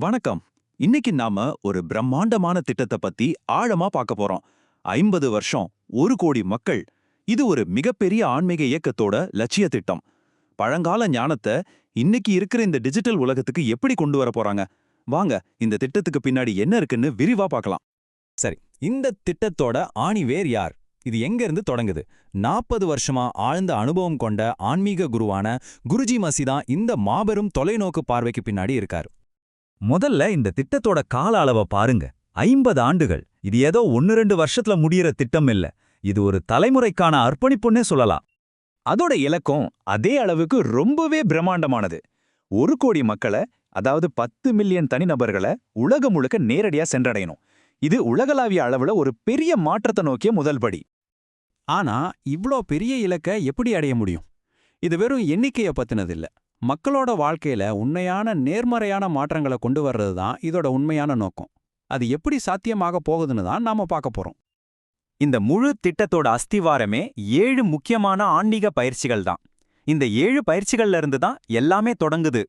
வணக்கம். இன்னைக்கு நாம ஒரு பிரம்மாண்டமான திட்டத்தை பத்தி ஆழமா பார்க்க போறோம். 50 வருஷம், 1 கோடி மக்கள். இது ஒரு மிகப்பெரிய ஆன்மீக இயக்கத்தோட லட்சிய திட்டம். பழங்கால ஞானத்தை இன்னைக்கு இருக்கிற இந்த டிஜிட்டல் உலகத்துக்கு எப்படி கொண்டு வர போறாங்க? வாங்க, இந்த திட்டத்துக்கு பின்னாடி என்ன இருக்குன்னு விரிவா பார்க்கலாம். சரி, இந்த திட்டத்தோட ஆணிவேர் யார்? இது எங்க இருந்து தொடங்குது? 40 வருஷமா ஆழ்ந்த அனுபவம் கொண்ட ஆன்மீக குருவான குருஜி மசிதான் இந்த மாபெரும் தொலைநோக்கு பார்வைக்கு பின்னாடி இருக்காரு. முதல்ல இந்த திட்டத்தோட கால அளவை பாருங்க. 50 ஆண்டுகள். இது ஏதோ 1-2 வருஷத்துல முடியிற திட்டம் இல்ல. இது ஒரு தலைமுறைக்கான அர்ப்பணிப்புன்னே சொல்லலாம். அதோட இலக்கம் அதே அளவுக்கு ரொம்பவே பிரம்மாண்டமானது. 1 கோடி மக்களை, அதாவது 10 மில்லியன் தனிநபர்களை உலகம் முழுக்க நேரடியா சென்றடையணும். இது உலகளாவிய அளவுல ஒரு பெரிய மாற்றத்தை நோக்கிய முதல் படி. ஆனா இவ்ளோ பெரிய இலக்க எப்படி அடைய முடியும்? இது வெறும் எண்ணிக்கைய பத்தினதில்ல. மக்களோட வாழ்க்கையில உண்மையான நேர்மறையான மாற்றங்களை கொண்டு வர்றது தான் இதோட உண்மையான நோக்கம். அது எப்படி சாத்தியமாக போகுதுன்னு தான் நாம பார்க்க போறோம். இந்த முழு திட்டத்தோட அஸ்திவாரமே 7 முக்கியமான ஆன்மீக பயிற்சிகள் தான். இந்த 7 பயிற்சிகள்ல இருந்து தான் எல்லாமே தொடங்குது.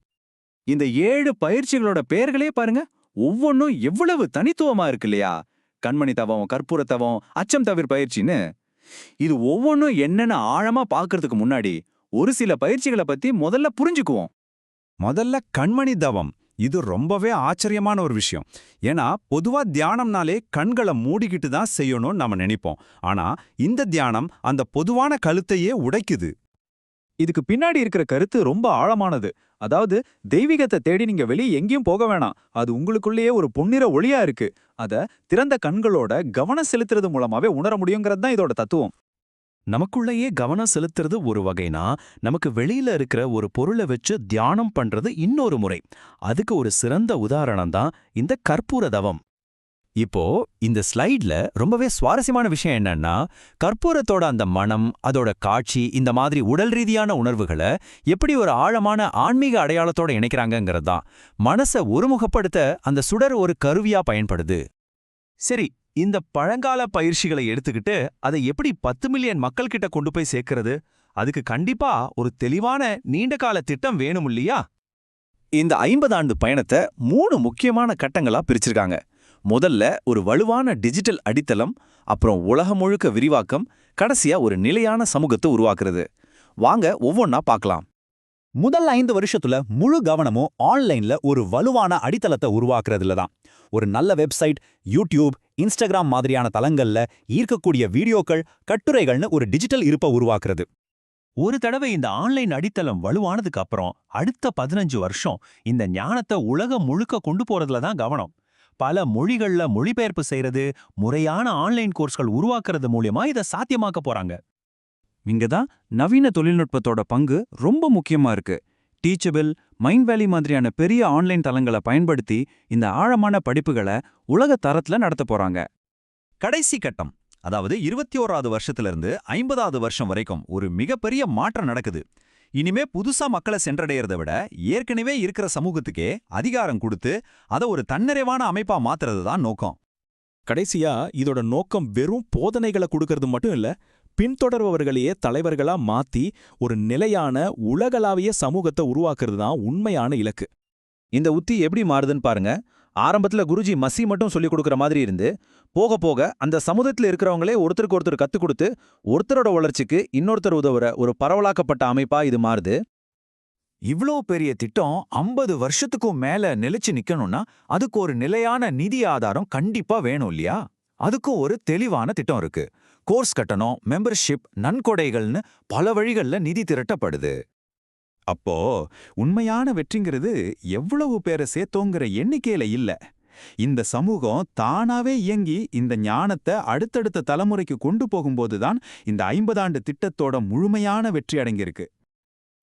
இந்த 7 பயிற்சிகளோட பெயர்களே பாருங்க, ஒவ்வொன்றும் எவ்வளவு தனித்துவமா இருக்கு இல்லையா? கண்மணி தவம், கற்பூர தவம், அச்சம் தவிர் பயிற்சின்னு. இது ஒவ்வொன்றும் என்னன்னு ஆழமா பார்க்கறதுக்கு முன்னாடி ஒரு சில பயிற்சிகளை பத்தி முதல்ல புரிஞ்சுக்குவோம். முதல்ல கண்மணி தவம். இது ரொம்பவே ஆச்சரியமான ஒரு விஷயம். ஏன்னா பொதுவா தியானம்னாலே கண்களை மூடிக்கிட்டு தான் செய்யணும்னு நாம நினைப்போம். ஆனா இந்த தியானம் அந்த பொதுவான கழுத்தையே உடைக்குது. இதுக்கு பின்னாடி இருக்கிற கருத்து ரொம்ப ஆழமானது. அதாவது தெய்வீகத்தை தேடி நீங்க வெளியே எங்கேயும் போக வேணாம். அது உங்களுக்குள்ளேயே ஒரு பொன்னிற ஒளியா இருக்கு. அத திறந்த கண்களோட கவனம் செலுத்துறது மூலமாவே உணர முடியுங்கிறது தான் இதோட தத்துவம். நமக்குள்ளேயே கவனம் செலுத்துறது ஒரு வகைனா, நமக்கு வெளியில இருக்கிற ஒரு பொருளை வச்சு தியானம் பண்றது இன்னொரு முறை. அதுக்கு ஒரு சிறந்த உதாரணம் தான் இந்த கற்பூர தவம். இப்போ இந்த ஸ்லைட்ல ரொம்பவே சுவாரஸ்யமான விஷயம் என்னன்னா, கற்பூரத்தோட அந்த மனம், அதோட காட்சி, இந்த மாதிரி உடல் ரீதியான உணர்வுகளை எப்படி ஒரு ஆழமான ஆன்மீக அடையாளத்தோட இணைக்கிறாங்கங்கிறது தான். மனசை ஒருமுகப்படுத்த அந்த சுடர் ஒரு கருவியா பயன்படுது. சரி, இந்த பழங்கால பயிற்சிகளை எடுத்துக்கிட்டு அதை எப்படி 10 மில்லியன் மக்கள் கிட்ட கொண்டு போய் சேர்க்கிறது? அதுக்கு கண்டிப்பா ஒரு தெளிவான நீண்டகால திட்டம் வேணும் இல்லையா? இந்த 50 ஆண்டு பயணத்தை 3 முக்கியமான கட்டங்களா பிரிச்சிருக்காங்க. முதல்ல ஒரு வலுவான டிஜிட்டல் அடித்தளம், அப்புறம் உலகம் முழுக்க விரிவாக்கம், கடைசியா ஒரு நிலையான சமூகத்தை உருவாக்குறது. வாங்க ஒவ்வொன்னா பார்க்கலாம். முதல் 5 வருஷத்துல முழு கவனமும் ஆன்லைன்ல ஒரு வலுவான அடித்தளத்தை உருவாக்குறதுல தான். ஒரு நல்ல வெப்சைட், யூடியூப், இன்ஸ்டாகிராம் மாதிரியான தளங்கள்ல ஈர்க்கக்கூடிய வீடியோக்கள், கட்டுரைகள்னு ஒரு டிஜிட்டல் இருப்பை உருவாக்குறது. ஒரு தடவை இந்த ஆன்லைன் அடித்தளம் வலுவானதுக்கு அப்புறம் அடுத்த 15 வருஷம் இந்த ஞானத்தை உலகம் முழுக்க கொண்டு போறதுல தான் கவனம். பல மொழிகள்ல மொழிபெயர்ப்பு செய்யறது, முறையான ஆன்லைன் கோர்ஸ்கள் உருவாக்குறது மூலியமா இதை சாத்தியமாக்க போறாங்க. இங்கதான் நவீன தொழில்நுட்பத்தோட பங்கு ரொம்ப முக்கியமா இருக்கு. டீச்சபிள், மைண்ட் வேலி மாதிரியான பெரிய ஆன்லைன் தளங்களை பயன்படுத்தி இந்த ஆழமான படிப்புகளை உலக தரத்துல நடத்த போறாங்க. கடைசி கட்டம், அதாவது 21வது வருஷத்திலிருந்து 50வது வருஷம் வரைக்கும் ஒரு மிகப்பெரிய மாற்றம் நடக்குது. இனிமே புதுசா மக்களை சென்றடையறத விட ஏற்கனவே இருக்கிற சமூகத்துக்கே அதிகாரம் கொடுத்து அதை ஒரு தன்னிறைவான அமைப்பா மாத்துறது தான் நோக்கம். கடைசியா இதோட நோக்கம் வெறும் போதனைகளை கொடுக்கறது மட்டும் இல்ல, பின்தொடர்பவர்களையே தலைவர்களா மாத்தி ஒரு நிலையான உலகளாவிய சமூகத்தை உருவாக்குறது தான் உண்மையான இலக்கு. இந்த உத்தி எப்படி மாறுதுன்னு பாருங்க. ஆரம்பத்துல குருஜி மசி மட்டும் சொல்லிக் கொடுக்குற மாதிரி இருந்து, போக போக அந்த சமுதாயத்துல இருக்கிறவங்களே ஒருத்தருக்கு ஒருத்தர் கத்துக் கொடுத்து ஒருத்தரோட வளர்ச்சிக்கு இன்னொருத்தர் உதவுற ஒரு பரவலாக்கப்பட்ட அமைப்பா இது மாறுது. இவ்ளோ பெரிய திட்டம் 50 வருஷத்துக்கும் மேல நிலைச்சு நிக்கணும்னா அதுக்கு ஒரு நிலையான நிதி ஆதாரம் கண்டிப்பா வேணும் இல்லையா? அதுக்கும் ஒரு தெளிவான திட்டம் இருக்கு. கோர்ஸ் கட்டணம், மெம்பர்ஷிப், நன்கொடைகள்னு பல வழிகள்ல நிதி திரட்டப்படுது. அப்போ உண்மையான வெற்றிங்கிறது எவ்வளவு பேரை சேர்த்தோங்கிற எண்ணிக்கையில இல்ல, இந்த சமூகம் தானாவே இயங்கி இந்த ஞானத்தை அடுத்தடுத்த தலைமுறைக்கு கொண்டு போகும்போதுதான் இந்த 50 ஆண்டு திட்டத்தோட முழுமையான வெற்றி அடங்கியிருக்கு.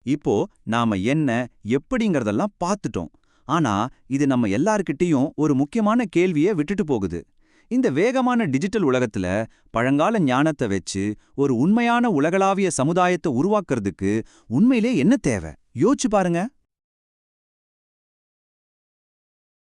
இப்போ நாம என்ன எப்படிங்கிறதெல்லாம் பார்த்துட்டோம். ஆனா இது நம்ம எல்லார்கிட்டயும் ஒரு முக்கியமான கேள்வியை விட்டுட்டு போகுது. இந்த வேகமான டிஜிட்டல் உலகத்துல பழங்கால ஞானத்தை வச்சு ஒரு உண்மையான உலகளாவிய சமுதாயத்தை உருவாக்குறதுக்கு உண்மையிலே என்ன தேவை? யோசிச்சு பாருங்க.